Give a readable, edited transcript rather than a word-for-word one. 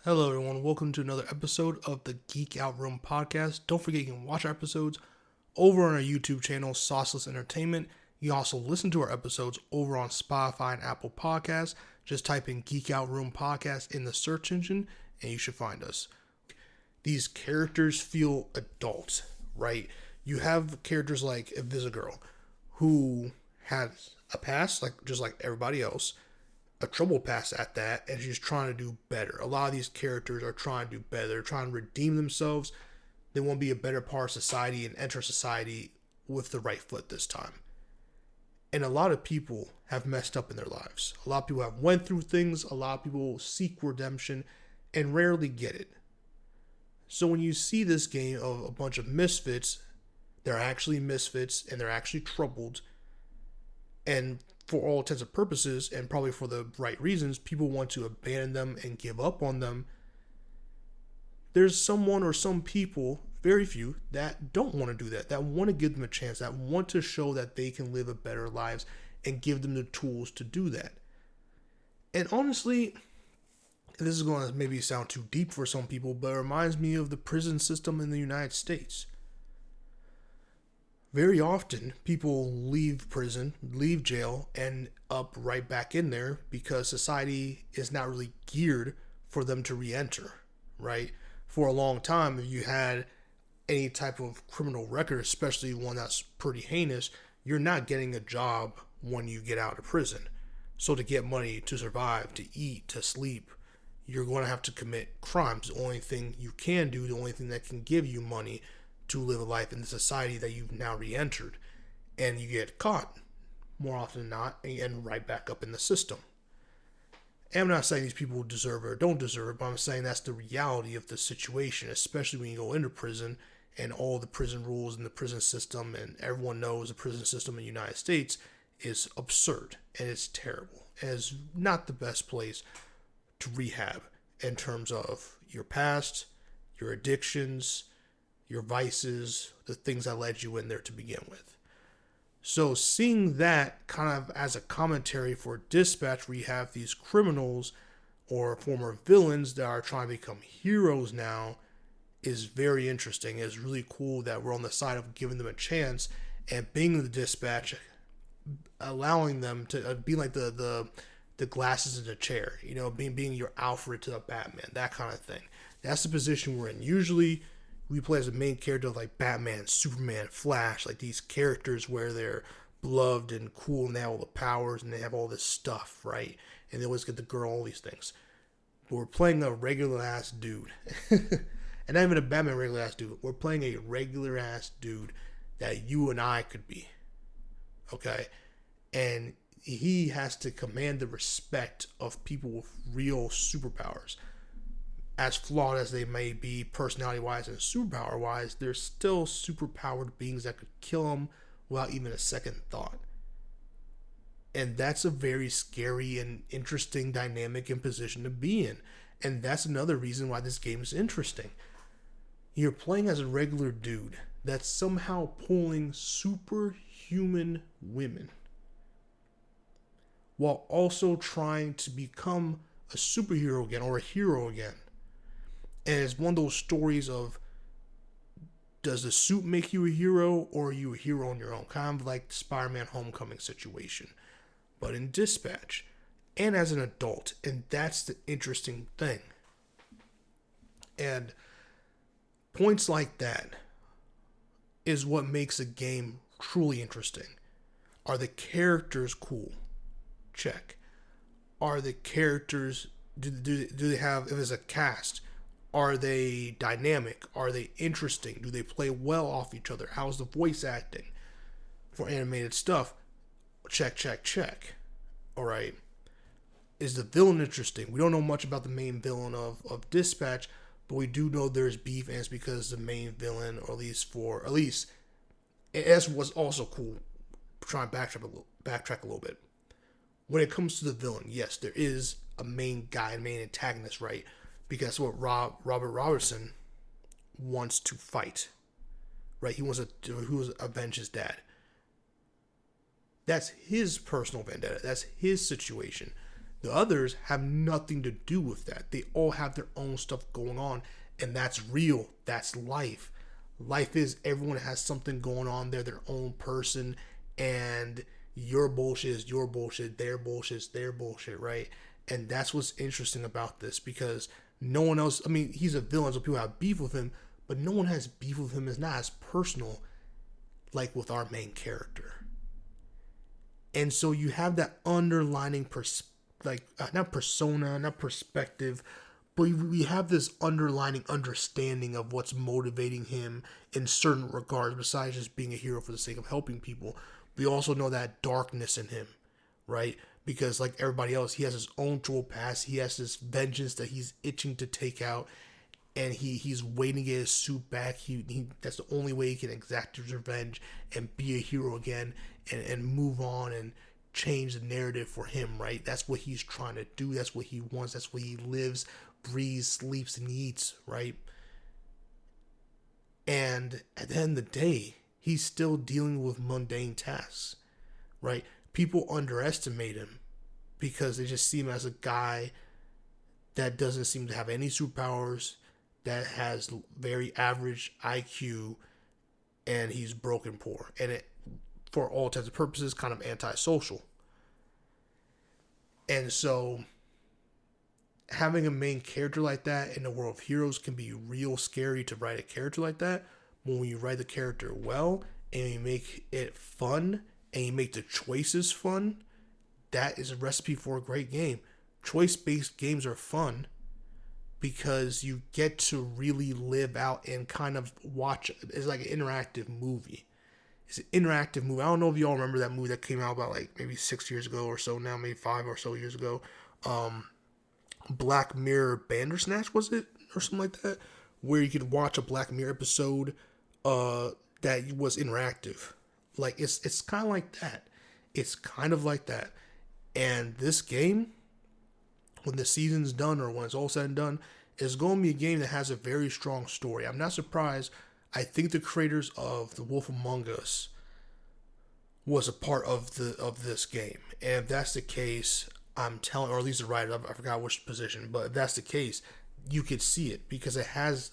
Hello, everyone. Welcome to another episode of the Geek Out Room podcast. Don't forget you can watch our episodes over on our YouTube channel, Sauceless Entertainment. You can also listen to our episodes over on Spotify and Apple Podcasts. Just type in Geek Out Room podcast in the search engine and you should find us. These characters feel adult, right? You have characters like Invisigirl, who has a past, just like everybody else, a troubled past at that, and she's trying to do better. A lot of these characters are trying to do better. They're trying to redeem themselves. They want to be a better part of society and enter society with the right foot this time. And a lot of people have messed up in their lives. A lot of people have went through things. A lot of people seek redemption and rarely get it. So when you see this game of a bunch of misfits, they're actually misfits and they're actually troubled, and for all intents and purposes, and probably for the right reasons, people want to abandon them and give up on them. There's someone or some people, very few, that don't want to do that want to give them a chance, that want to show that they can live a better lives and give them the tools to do that. And honestly, this is going to maybe sound too deep for some people, but it reminds me of the prison system in the United States. Very often, people leave prison, leave jail, and up right back in there because society is not really geared for them to re-enter, right? For a long time, if you had any type of criminal record, especially one that's pretty heinous, you're not getting a job when you get out of prison. So to get money to survive, to eat, to sleep, you're going to have to commit crimes. The only thing you can do, the only thing that can give you money to live a life in the society that you've now re-entered, and you get caught more often than not and you end right back up in the system. And I'm not saying these people deserve it or don't deserve it, but I'm saying that's the reality of the situation, especially when you go into prison and all the prison rules and the prison system, and everyone knows the prison system in the United States is absurd and it's terrible and it's not the best place to rehab in terms of your past, your addictions, your vices, the things that led you in there to begin with. So seeing that kind of as a commentary for Dispatch, where you have these criminals or former villains that are trying to become heroes now, is very interesting. It's really cool that we're on the side of giving them a chance and being the Dispatch, allowing them to be like the glasses in the chair, being your Alfred to the Batman, that kind of thing. That's the position we're in. Usually we play as a main character like Batman, Superman, Flash, like these characters where they're beloved and cool and they have all the powers and they have all this stuff, right? And they always get the girl, all these things. But we're playing a regular ass dude. And not even a Batman regular ass dude. We're playing a regular ass dude that you and I could be. Okay? And he has to command the respect of people with real superpowers. As flawed as they may be personality-wise and superpower-wise, they're still superpowered beings that could kill him without even a second thought. And that's a very scary and interesting dynamic and position to be in. And that's another reason why this game is interesting. You're playing as a regular dude that's somehow pulling superhuman women while also trying to become a superhero again or a hero again. And it's one of those stories of, does the suit make you a hero or are you a hero on your own? Kind of like the Spider-Man Homecoming situation, but in Dispatch and as an adult. And that's the interesting thing. And points like that is what makes a game truly interesting. Are the characters cool? Check. Are the characters, do they have, if it's a cast, are they dynamic? Are they interesting? Do they play well off each other? How's the voice acting for animated stuff? Check, check, check. Alright. Is the villain interesting? We don't know much about the main villain of Dispatch, but we do know there's beef, and it's because the main villain, or at least, and that's what's also cool, trying to backtrack a little bit. When it comes to the villain, yes, there is a main guy, a main antagonist, right? Because that's what Robert Robertson wants to fight, right? He wants to avenge his dad. That's his personal vendetta. That's his situation. The others have nothing to do with that. They all have their own stuff going on, and that's real. That's life. Life is everyone has something going on. They're their own person, and your bullshit is your bullshit. Their bullshit is their bullshit, right? And that's what's interesting about this, because no one else. I mean, he's a villain, so people have beef with him, but no one has beef with him. It's not as personal like with our main character. And so you have that underlining not persona, not perspective, but we have this underlining understanding of what's motivating him in certain regards, besides just being a hero for the sake of helping people. We also know that darkness in him, right? Because like everybody else, he has his own troubled past. He has this vengeance that he's itching to take out, and he's waiting to get his suit back. He that's the only way he can exact his revenge and be a hero again, and move on and change the narrative for him, right? That's what he's trying to do. That's what he wants. That's what he lives, breathes, sleeps, and eats, right? And at the end of the day, he's still dealing with mundane tasks, right? People underestimate him because they just see him as a guy that doesn't seem to have any superpowers, that has very average IQ, and he's broken poor. And it, for all intents and purposes, kind of antisocial. And so having a main character like that in the world of heroes can be real scary to write a character like that. But when you write the character well and you make it fun and you make the choices fun, that is a recipe for a great game. Choice-based games are fun because you get to really live out and kind of watch. It's like an interactive movie. It's an interactive movie. I don't know if y'all remember that movie that came out about like maybe 6 years ago or so now, maybe 5 or so years ago. Black Mirror Bandersnatch, was it? Or something like that? Where you could watch a Black Mirror episode that was interactive. Like, it's kind of like that. It's kind of like that. And this game, when the season's done or when it's all said and done, is going to be a game that has a very strong story. I'm not surprised. I think the creators of The Wolf Among Us was a part of this game. And if that's the case, I'm telling, or at least the writer, I forgot which position, but if that's the case, you could see it because it has